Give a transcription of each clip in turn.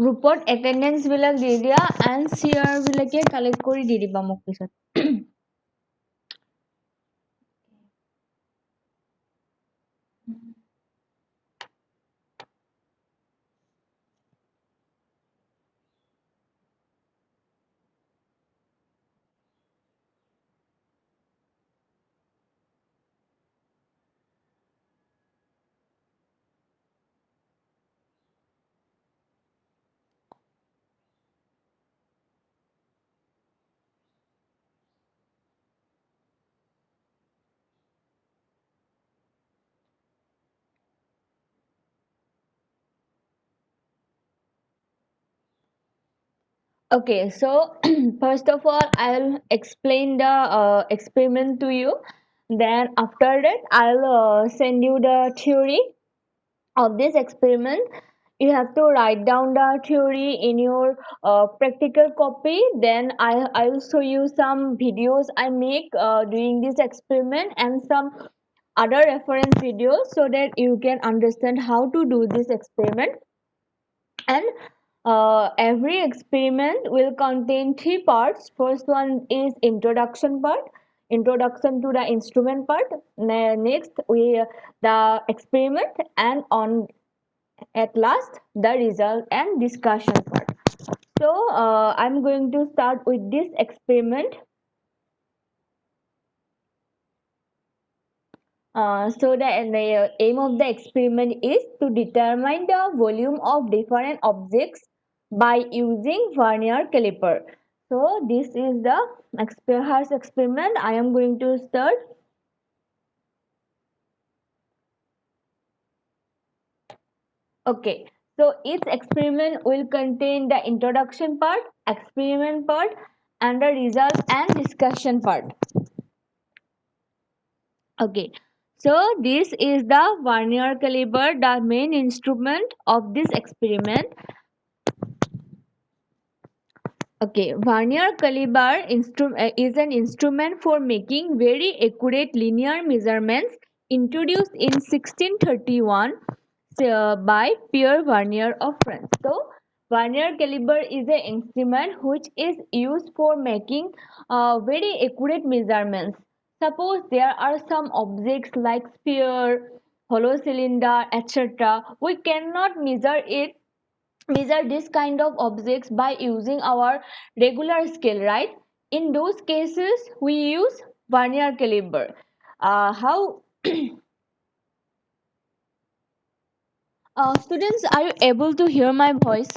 গ্ৰুপত এটেণ্ডেঞ্চ বিলাক দি দিয়া and chair বিলাকে কালেক্ট কৰি দি দিবা মোক পিছত Okay, so first of all, I'll explain the experiment to you. Then after that, I'll send you the theory of this experiment. You have to write down the theory in your practical copy. Then I'll show you some videos I make doing this experiment and some other reference videos so that you can understand how to do this experiment. And every experiment will contain three parts. First one is introduction part, introduction to the instrument part. Next we the experiment, and on at last the result and discussion part. So I'm going to start with this experiment. So the aim of the experiment is to determine the volume of different objects by using vernier caliper. So this is the Hertz experiment. I am going to start. Okay. So each experiment will contain the introduction part, experiment part, and the result and discussion part. Okay. So this is the vernier caliper, the main instrument of this experiment. Okay, vernier caliper is an instrument for making very accurate linear measurements introduced in 1631 by Pierre Vernier of France. So, vernier caliper is an instrument which is used for making very accurate measurements. Suppose there are some objects like sphere, hollow cylinder, etc. We cannot measure this kind of objects by using our regular scale, right? In those cases we use vernier caliper. How Students, are you able to hear my voice?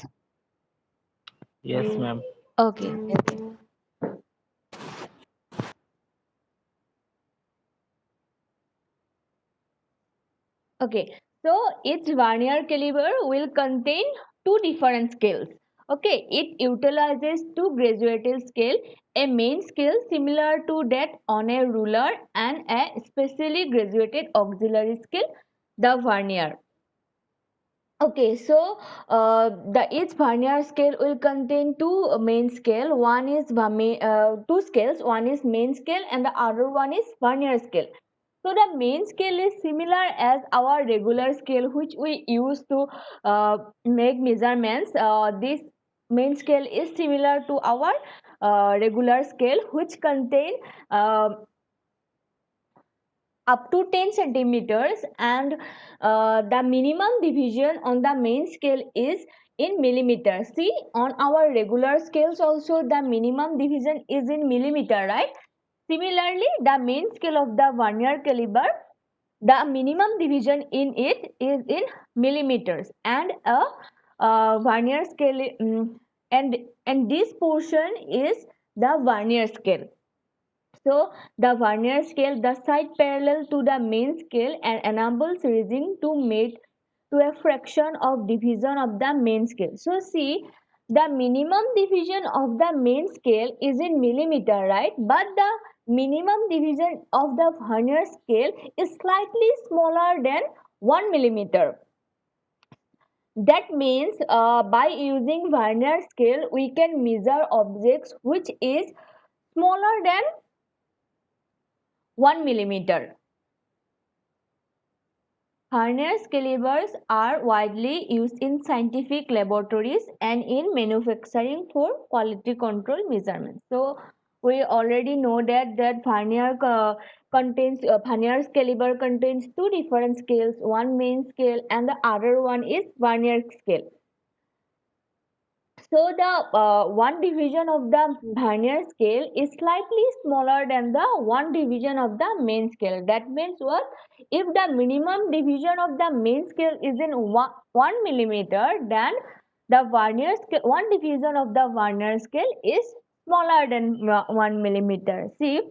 Yes, ma'am. Okay, okay. Okay, so each vernier caliper will contain two different scales. Okay, it utilizes two graduated scale, a main scale similar to that on a ruler and a specially graduated auxiliary scale, the vernier. Okay, so the each vernier scale will contain two main scale. One is two scales. One is main scale, and the other one is vernier scale. So the main scale is similar as our regular scale, which we use to make measurements. This main scale is similar to our regular scale, which contain uh, up to 10 centimeters, and the minimum division on the main scale is in millimeters. See, on our regular scales also the minimum division is in millimeter, right? Similarly, the main scale of the vernier caliper, the minimum division in it is in millimeters, and a vernier scale and this portion is the vernier scale. So the vernier scale, the side parallel to the main scale, and enables reading to mate to a fraction of division of the main scale. So see, the minimum division of the main scale is in millimeter, right? But the minimum division of the vernier scale is slightly smaller than 1 millimeter. That means by using vernier scale, we can measure objects which is smaller than 1 millimeter. Vernier calibers are widely used in scientific laboratories and in manufacturing for quality control measurements. So we already know that Vernier's caliber contains two different scales, one main scale and the other one is Vernier scale. So the one division of the Vernier scale is slightly smaller than the one division of the main scale. That means what? If the minimum division of the main scale is in 1 millimeter, then the Vernier scale, one division of the Vernier scale is smaller than 1 millimeter. See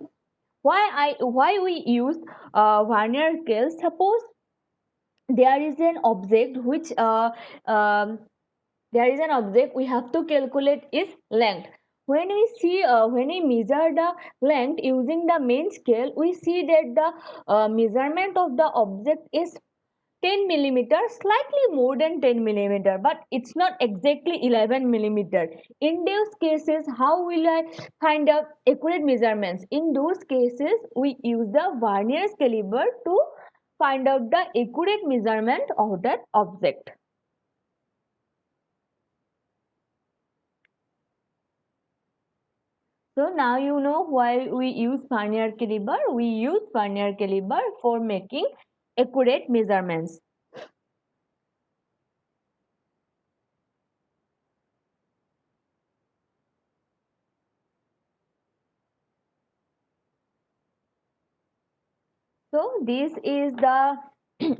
why we use Vernier scale? Suppose there is an object which um, there is an object, we have to calculate its length. When we measure the length using the main scale, we see that the measurement of the object is 10 millimeter, slightly more than 10 millimeter, but it's not exactly 11 millimeter. In those cases, how will I find out accurate measurements? In those cases, we use the Vernier caliber to find out the accurate measurement of that object. So now you know why we use Vernier caliber. We use Vernier caliber for making accurate measurements. So this is the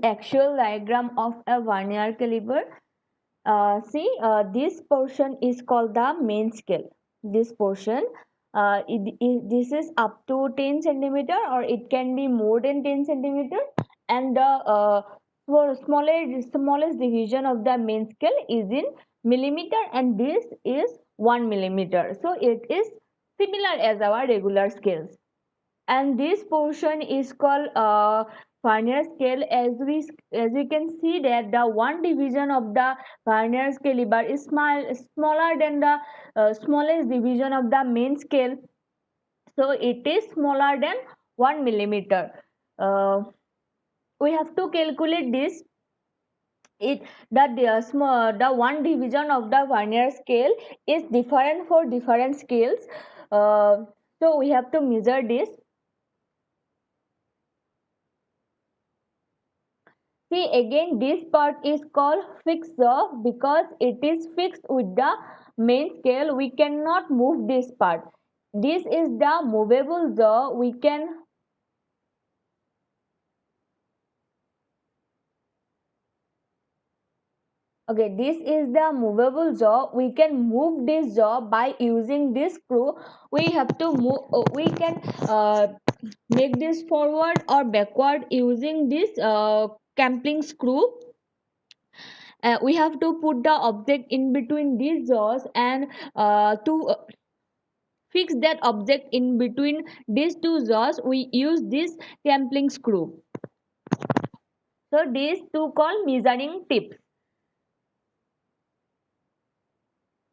actual diagram of a Vernier caliber. This portion is called the main scale. This portion, this is up to 10 centimeter or it can be more than 10 centimeter, and the smallest division of the main scale is in millimeter, and this is 1 millimeter. So it is similar as our regular scales, and this portion is called Vernier scale. As we can see that the one division of the Vernier caliber is smaller than the smallest division of the main scale, so it is smaller than 1 millimeter. We have to calculate this. The one division of the Vernier scale is different for different scales, so we have to measure this. See again, this part is called fixed jaw because it is fixed with the main scale. We cannot move this part. This is the movable jaw. This is the movable jaw. We can move this jaw by using this screw. We have to move. We can make this forward or backward using this clamping screw. We have to put the object in between these jaws, and to fix that object in between these two jaws, we use this clamping screw. So these two called measuring tips.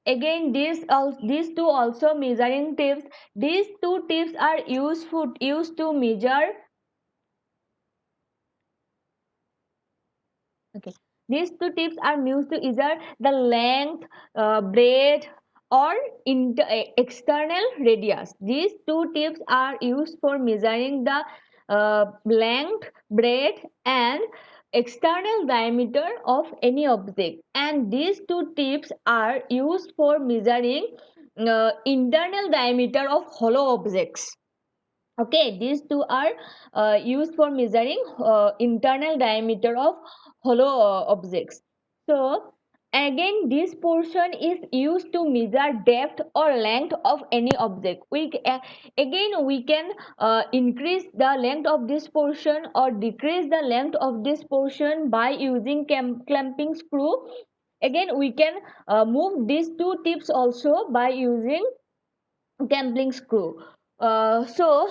Again, these two also measuring tips. These two tips are used to measure. Okay, these two tips are used to either the length, breadth, or external radius. These two tips are used for measuring the length, breadth, and external diameter of any object. And these two tips are used for measuring internal diameter of hollow objects. Okay, these two are used for measuring internal diameter of hollow objects. So again, this portion is used to measure depth or length of any object. Again we can increase the length of this portion or decrease the length of this portion by using clamping screw. Again we can move these two tips also by using gambling screw. So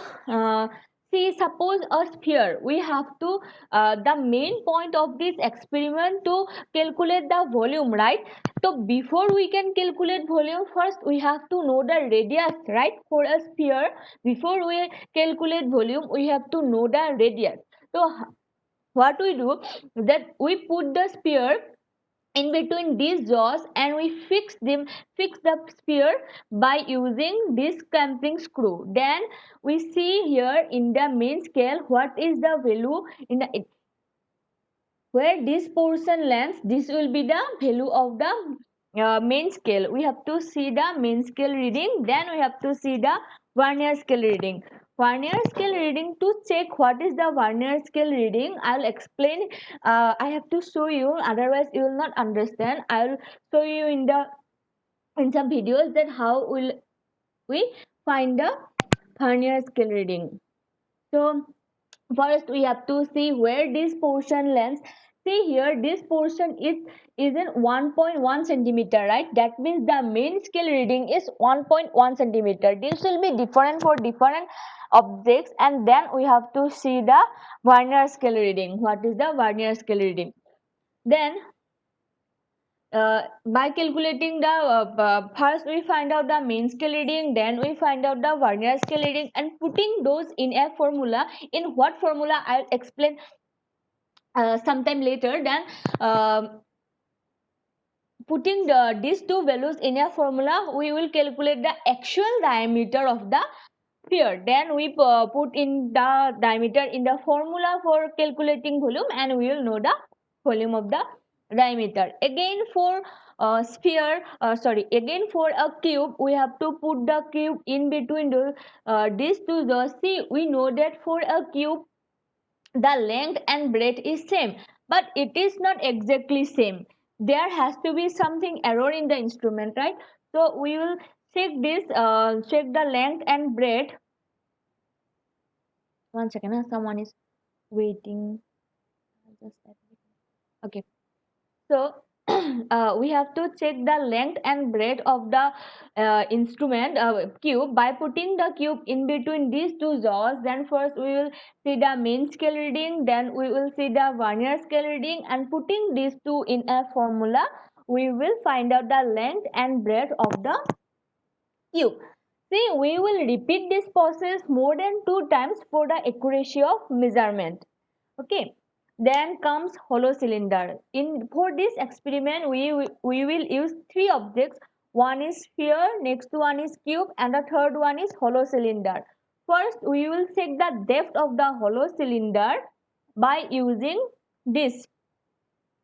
see, suppose a sphere, we have to the main point of this experiment to calculate the volume, right? So before we can calculate volume, first we have to know the radius, right? For a sphere, before we calculate volume, we have to know the radius. So what we do, that we put the spear in between these jaws and we fix the spear by using this clamping screw. Then we see here in the main scale what is the value in the where this portion lands. This will be the value of the main scale. We have to see the main scale reading, then we have to see the vernier scale reading. Vernier scale reading, to check what is the vernier scale reading, I'll explain. I have to show you, otherwise you will not understand. I'll show you in some videos that how will we find the vernier scale reading. So first we have to see where this portion lands. See here, this portion is in 1.1 centimeter, right? That means the main scale reading is 1.1 centimeter. This will be different for different objects, and then we have to see the vernier scale reading. What is the vernier scale reading? Then by calculating the first we find out the main scale reading, then we find out the vernier scale reading, and putting those in a formula. In what formula I'll explain sometime later. Then putting these two values in a formula, we will calculate the actual diameter of the sphere. Then we put in the diameter in the formula for calculating volume, and we will know the volume of the diameter. Again for again for a cube, we have to put the cube in between these two jaws. See, we know that for a cube the length and breadth is same, but it is not exactly same. There has to be something error in the instrument, right? So we will check the length and breadth. One second, someone is waiting. Okay, so we have to check the length and breadth of the instrument cube by putting the cube in between these two jaws. Then first we will see the main scale reading, then we will see the vernier scale reading, and putting these two in a formula, we will find out the length and breadth of the cube. See, we will repeat this process more than 2 times for the accuracy of measurement. Okay, then comes hollow cylinder. In for this experiment, we will use three objects. One is sphere, next one is cube, and the third one is hollow cylinder. First, we will check the depth of the hollow cylinder by using this,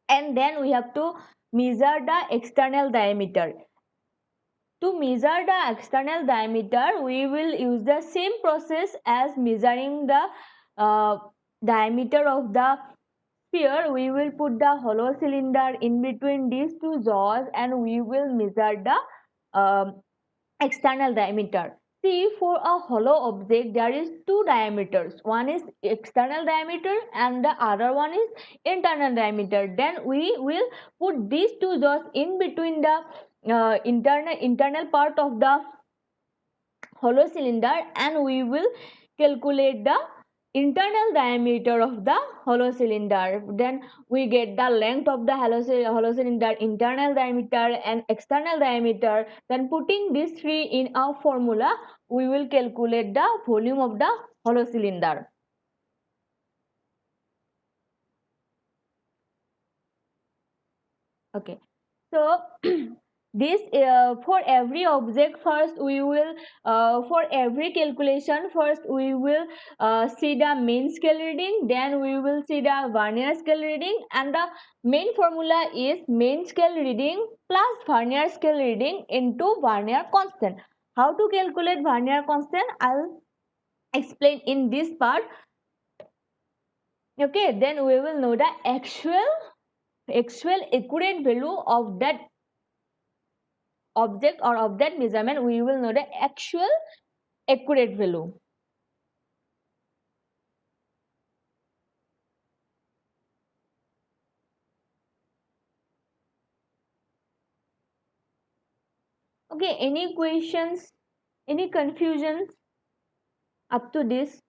and then we have to measure the external diameter. To measure the external diameter, we will use the same process as measuring the diameter of the sphere. We will put the hollow cylinder in between these two jaws, and we will measure the external diameter. See, for a hollow object, there is two diameters. One is external diameter and the other one is internal diameter. Then we will put these two jaws in between the internal part of the hollow cylinder, and we will calculate the internal diameter of the hollow cylinder. Then we get the length of the hollow cylinder, internal diameter and external diameter. Then putting these three in our formula, we will calculate the volume of the hollow cylinder. Okay, so this for every object, first we will for every calculation, first we will see the main scale reading, then we will see the vernier scale reading, and the main formula is main scale reading plus vernier scale reading into vernier constant. How to calculate vernier constant, I'll explain in this part. Okay, then we will know the actual accurate value of that object or of that measurement. We will know the actual accurate value. Okay, any questions, any confusions up to this?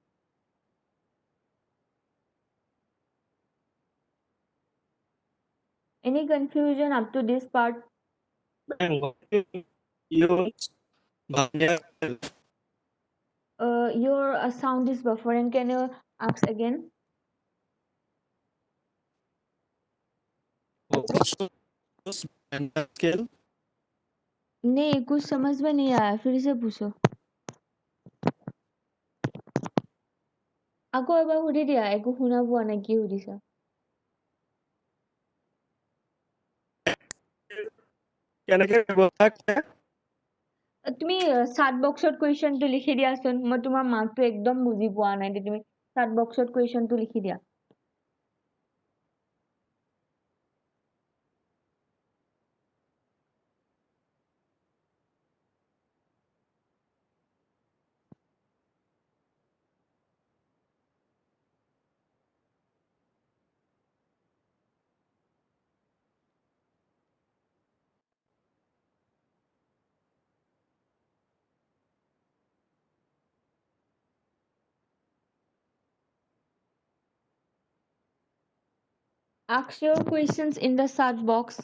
Any confusion up to this part? Use vernier scale. Your sound is buffering. Can you ask again? Scale नहीं, कुछ समझ में नहीं आया, फिर से पूछो। আকৌ এবাৰ সুধি দিয়া, একো শুনা পোৱা নাই, কি সুধিছা? কেনেকে ব্যৱহাৰ কৰে? তুমি চাট বক্সত কুৱেশ্যনটো লিখি দিয়াচোন, মই তোমাৰ মাৰ্কটো একদম বুজি পোৱা নাই, তুমি চাট বক্সত কুৱেশ্যনটো লিখি দিয়া। Ask your questions in the chat box.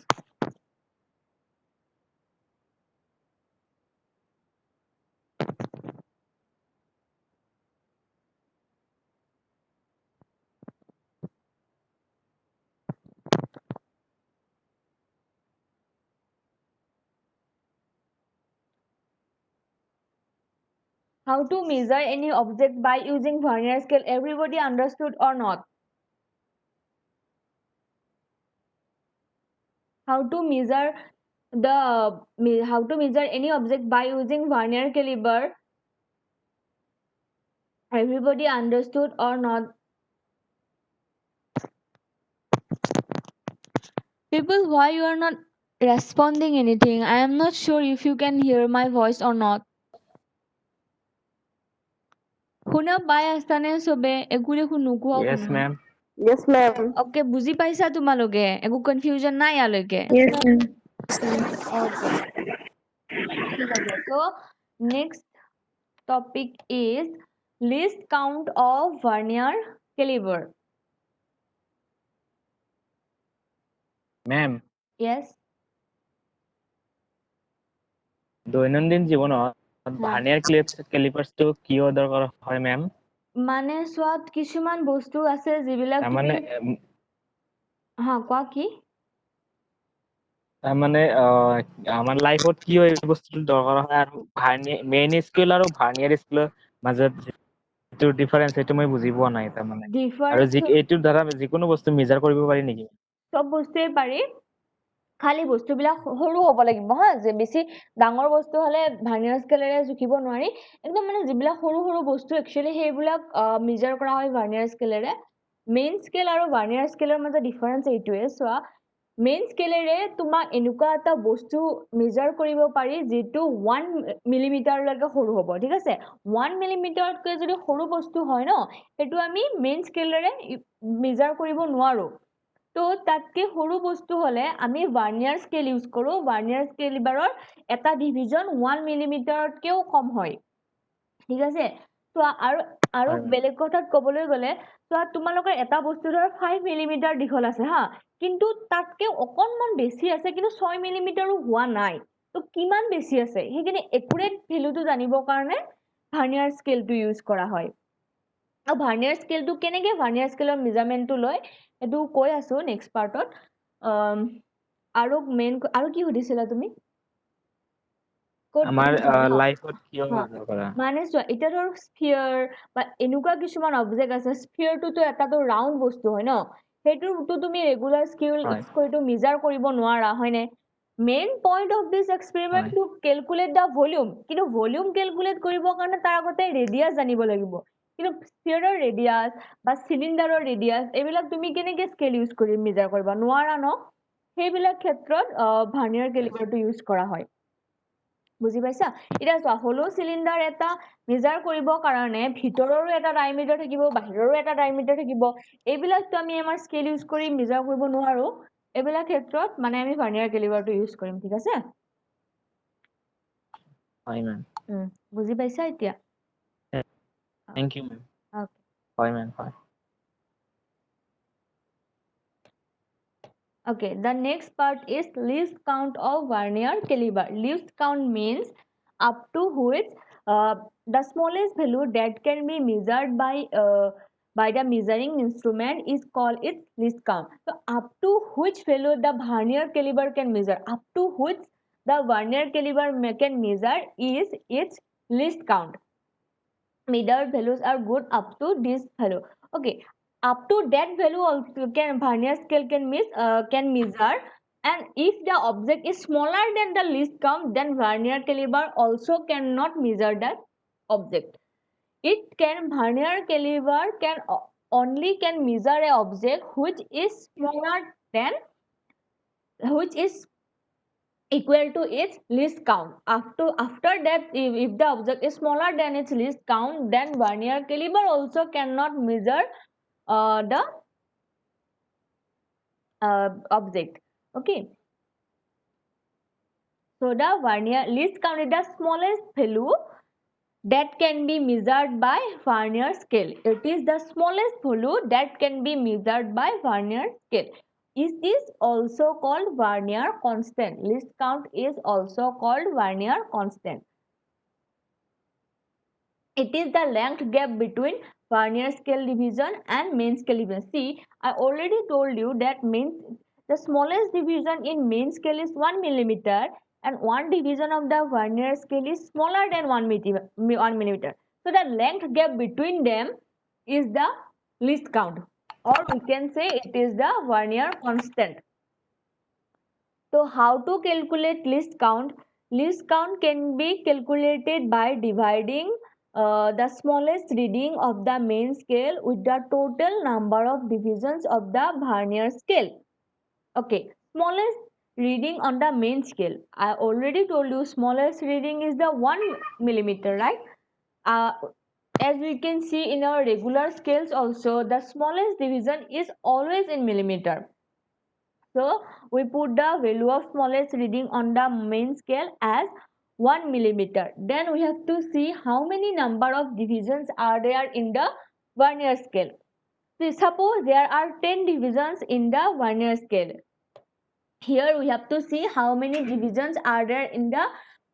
How to measure any object by using vernier scale? Everybody understood or not? How to measure any object by using vernier caliper? Everybody understood or not? People, why you are not responding anything? I am not sure if you can hear my voice or not. শুনা পাই আছানে সবে? একো দেখোন নোকোৱা Yes, কোনো। ma'am. Yes, ma'am. ওকে, বুজি পাইছা তোমালোকে? একো কনফিউজন নাই ইয়ালৈকে? Yes, ma'am. ওকে, ঠিক আছে। So next topic is least count of vernier caliper. Ma'am, Yes. দৈনন্দিন জীৱনত ভাৰ্নিয়াৰ ক্যালিপাৰ্ছটো কিয় দৰকাৰ হয় মেম? মানে চোৱাত কিছুমান বস্তু আছে যিবিলাক তুমি তাৰমানে কোৱা কি? তাৰমানে আমাৰ লাইফত কিয় এই বস্তুটো দৰকাৰ হয় আৰু মেইন স্কেল আৰু ভাৰ্নিয়াৰ স্কেলৰ মাজত যিটো ডিফাৰেন্স সেইটো মই বুজি পোৱা নাই তাৰমানে। আৰু ডিফাৰেন্স এইটোৰ দ্বাৰা যিকোনো বস্তু মেজাৰ কৰিব পাৰি নেকি? সব বস্তুৱে পাৰি, খালি বস্তুবিলাক সৰু হ'ব লাগিব হা, যে বেছি ডাঙৰ বস্তু হলে ভাৰ্নিয়াৰ স্কেলেৰে জুখিব নোৱাৰি। একদম মানে যিবিলাক সৰু সৰু বস্তু একচুৱেলি সেইবিলাক মেজাৰ কৰা হয় ভাৰ্নিয়াৰ স্কেলেৰে। মেইন স্কেল আৰু ভাৰ্নিয়াৰ স্কেলৰ মাজত ডিফাৰেন্স এইটোৱে, চোৱা মেইন স্কেলেৰে তোমাক এনেকুৱা এটা বস্তু মেজাৰ কৰিব পাৰি যিটো 1 মিলিমিটাৰলৈকে সৰু হ'ব, ঠিক আছে? 1 মিলিমিটাৰতকৈ যদি সৰু বস্তু হয় ন, সেইটো আমি মেইন স্কেলেৰে মেজাৰ কৰিব নোৱাৰো। তো তাতকে সৰু বস্তু হলে আমি ভাৰ্নিয়াৰ স্কেল ইউজ কৰো। ভাৰ্নিয়াৰ স্কেলিবাৰৰ এটা ডিভিজন 1 মিলিমিটাৰতকেও কম হয়, ঠিক আছে? তো আৰু বেলেগ কথাত ক'বলৈ গ'লে, তো তোমালোকৰ এটা বস্তু ধৰ 5 মিলিমিটাৰ দীঘল আছে হা, কিন্তু তাতকে অকণমান বেছি আছে, কিন্তু 6 মিলিমিটাৰো হোৱা নাই। তো কিমান বেছি আছে সেইখিনি একুৰেট ভেলুটো জানিবৰ কাৰণে ভাৰ্নিয়াৰ স্কেলটো ইউজ কৰা হয়। আৰু ভাৰ্নিয়াৰ স্কেলটো কেনেকৈ ভাৰ্নিয়াৰ স্কেলৰ মেজাৰমেণ্টটো লয় এইটো কৈ আছো নেক্সট পাৰ্টত। আৰু কি সুধিছিলা তুমি? আমাৰ লাইফত কিয় দৰকাৰ? মানে চোৱা, এতিয়া ধৰ স্ফিয়াৰ বা এনেকুৱা কিছুমান অবজেক্ট আছে, স্ফিয়াৰটোতো এটাতো ৰাউণ্ড বস্তু হয় ন, সেইটোতো তুমি ৰেগুলাৰ স্কেল ইউজ কৰিটো মেজাৰ কৰিব নোৱাৰা, হয়নে? Main point of this experiment to calculate the volume, কিন্তু ভলিউম কেলকুলেট কৰিবৰ কাৰণে তাৰ আগতে ৰেডিয়াছ জানিব লাগিব। কিন্তু স্ফিয়াৰৰ ৰেডিয়াছ বা চিলিণ্ডাৰৰ ৰেডিয়াছ এইবিলাক তুমি কেনেকৈ স্কেল ইউজ কৰি মেজাৰ কৰিবা? নোৱাৰা ন। সেইবিলাক ক্ষেত্ৰত ভাৰ্নিয়াৰ কেলিপাৰটো ইউজ কৰা হয়, বুজি পাইছা? এতিয়া চোৱা, হলো চিলিণ্ডাৰ এটা মেজাৰ কৰিবৰ কাৰণে ভিতৰৰো এটা ডায়মিটাৰ থাকিব, বাহিৰৰো এটা ডায়মিটাৰ থাকিব। এইবিলাকতো আমি আমাৰ স্কেল ইউজ কৰি মেজাৰ কৰিব নোৱাৰো। এইবিলাক ক্ষেত্ৰত মানে আমি ভাৰ্নিয়াৰ কেলিপাৰটো ইউজ কৰিম, ঠিক আছে? হয় মেম। বুজি পাইছা এতিয়া? Thank you ma'am. হয় মেম, হয়। Okay, the next part is least count of vernier caliper. Least count means up to which the smallest value that can be measured by by the measuring instrument is called its least count. So up to which value the vernier caliber can measure, up to which the vernier caliber can measure is its least count. Middle values are good up to this value. Okay, up to that value also can vernier scale can measure. And if the object is smaller than the least count, then vernier caliber also cannot measure that object. It can vernier caliber can only can measure a object which is smaller than, which is equal to its least count. After that, if the object is smaller than its least count, then vernier caliber also cannot measure the object. Okay, so the vernier least count is the smallest value that can be measured by vernier scale. It is the smallest value that can be measured by vernier scale. It is also called vernier constant. Least count is also called vernier constant. It is the length gap between vernier scale division and main scale division. See, I already told you that the smallest division in main scale is 1 millimeter, and one division of the vernier scale is smaller than 1 millimeter. So the length gap between them is the least count, or we can say it is the vernier constant. So how to calculate least count? Least count can be calculated by dividing the smallest reading of the main scale with the total number of divisions of the vernier scale. Okay, smallest reading on the main scale. I already told you smallest reading is the 1 millimeter, right? Uh, as we can see in our regular scales also, the smallest division is always in millimeter. So we put the value of smallest reading on the main scale as 1 millimeter. Then we have to see how many number of divisions are there in the vernier scale. So suppose there are 10 divisions in the vernier scale. Here we have to see how many divisions are there in the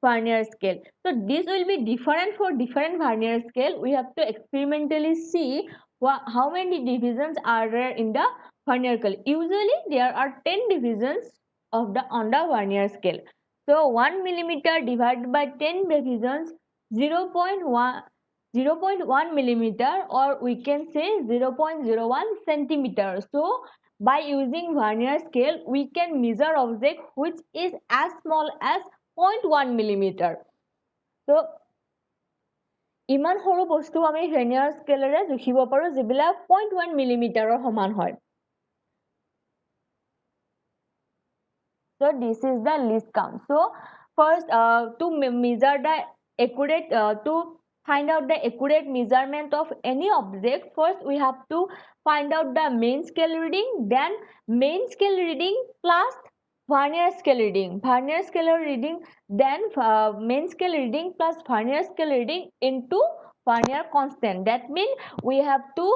vernier scale. So this will be different for different vernier scale. We have to experimentally see how many divisions are there in the vernier scale. Usually there are 10 divisions of the on the vernier scale. So 1 millimeter divided by 10 divisions, 0.1 millimeter, or we can say 0.01 centimeter. So by using vernier scale, we can measure object which is as small as 0.1 millimeter. So ইমান সৰু বস্তু আমি vernier স্কেলেৰে জুখিব পাৰো যিবিলাক 0.1 মিলিমিটাৰৰ সমান হয়. So this is the least count. So first, to measure the accurate, to find out the accurate measurement of any object, first we have to find out the main scale reading, then main scale reading plus vernier scale reading, vernier scale reading, then main scale reading plus vernier scale reading into vernier constant. That means we have to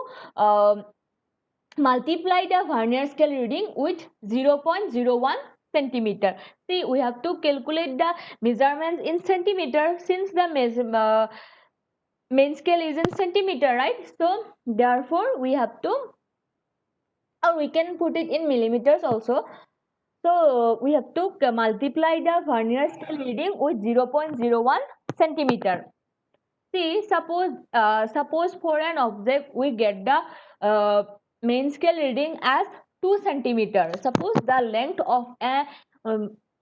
multiply the vernier scale reading with 0.01 centimeter. See, we have to calculate the measurements in centimeter since the main scale is in centimeter, right? So therefore we have to, or we can put it in millimeters also. So we have to multiply the vernier scale reading with 0.01 centimeter. See, suppose for an object we get the main scale reading as 2 centimeter. Suppose the length of a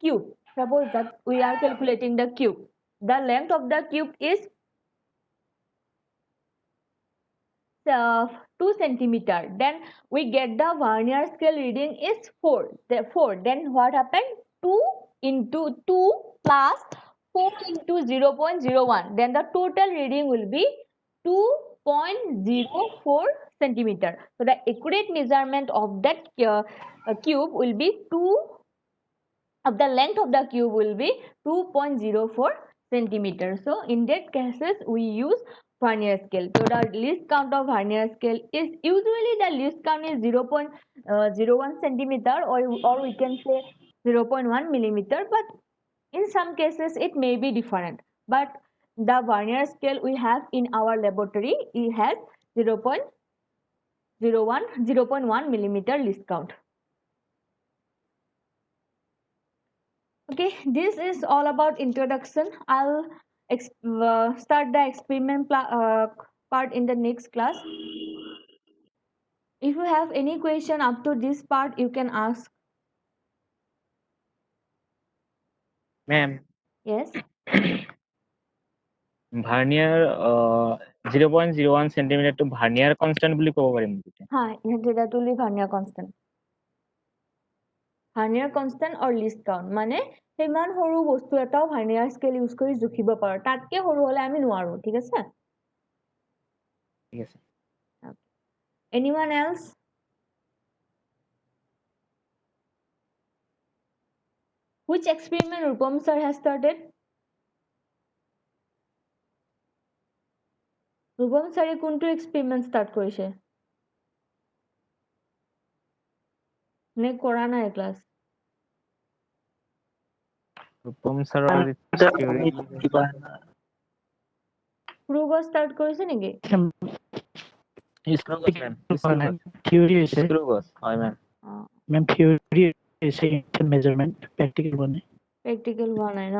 cube. Suppose that we are calculating the cube. The length of the cube is 2 centimeter. Then we get the vernier scale reading is 4. Therefore, then what happened? 2 into 2 plus 4 into 0.01. Then the total reading will be 2.04 centimeter. So the accurate measurement of that cube will be 2 of the length of the cube will be 2.04 centimeter. So in that cases we use vernier scale. So the least count of vernier scale is usually the least count is 0.01 centimeter, or we can say 0.1 millimeter, but in some cases it may be different. But the vernier scale we have in our laboratory, it has 0.01 0.1 millimeter least count. Okay, this is all about introduction. I'll start the experiment part in the next class. If you have any question up to this part, you can ask. Ma'am, Yes. Vernier 0.01 centimetre টো vernier constant বুলি ক'ব পাৰিম নেকি? हाँ, এটা তুলি vernier constant. Vernier constant or least count মানে সিমান সৰু বস্তু এটাও ভাৰ্নিয়াৰ স্কেল ইউজ কৰি জুখিব পাৰো, তাতকে সৰু হলে আমি নোৱাৰো, ঠিক আছে? ঠিক আছে। Anyone else? Which experiment Rupam sir has started? Rupam sir কোনটো experiment start কৰিছে? নে কৰা নাই ক্লাস? ৰূপম ছাৰৰ থিওৰি স্ক্ৰু start কৰিছে নেকি? থিওরি আছে স্ক্ৰু গছ হয় মেম। ম্যাম থিওরি আছে মেজারমেন্ট প্র্যাকটিক্যাল বনে প্র্যাকটিক্যাল হোৱা নাই ন?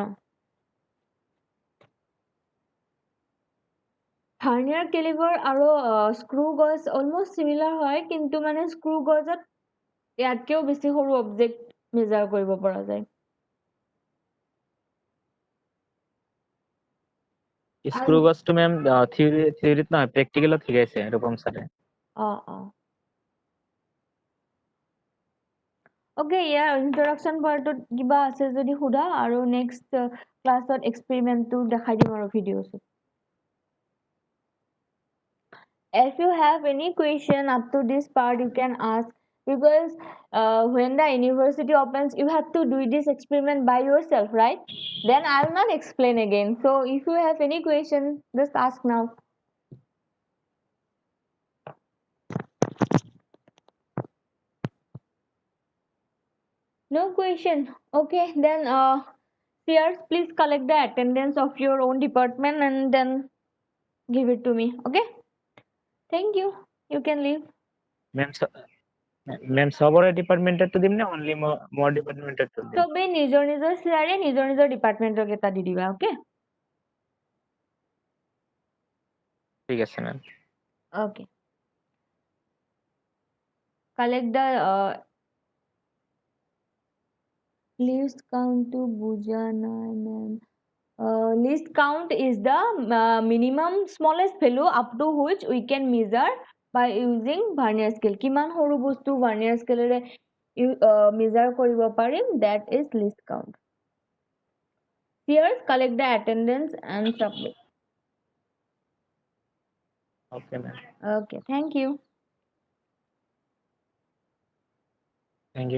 ভাৰ্নিয়াৰ কেলিভাৰ আৰু স্ক্ৰু গজ অলমোষ্ট সিমিলাৰ হয়, কিন্তু মানে স্ক্ৰু গজত ইয়াতকেও বেছি সৰু অবজেক্ট মেজাৰ কৰিব পৰা যায়। স্ক্ৰু গছটো মেম থিওৰিত নহয় প্ৰ্যাকটিক্যালত শিকাইছে ৰূপম ছাৰে। ওকে, ইয়াৰ ইন্ট্ৰডাকশন পাৰ্টত কিবা আছে যদি সুধা, আৰু নেক্সট ক্লাছত এক্সপেৰিমেন্টটো দেখাই দিম আৰু ভিডিঅ'ছত। If you have any question up to this part, you can ask, because when the university opens, you have to do this experiment by yourself, right? Then I will not explain again. So if you have any question, just ask now. No question. Okay, then Sears, please collect the attendance of your own department and then give it to me. Okay, thank you. You can leave. মেম সবৰে ডিপাৰ্টমেন্টটো দিম নে only মোৰ ডিপাৰ্টমেন্টটো দিম? সবে নিজৰ নিজৰ শ্বেয়াৰে নিজৰ নিজৰ ডিপাৰ্টমেন্টক এটা দি দিবা। ওকে, ঠিক আছে মেম। okay, collect the least count to বুজা নাই ma'am. Least count is the minimum smallest value up to which we can measure by using vernier scale. কিমান সৰু বস্তু vernier scale ৰে measure কৰিব পাৰিম, that is least count. Here, collect the attendance and submit. Okay ma'am. Okay, thank you. Thank you.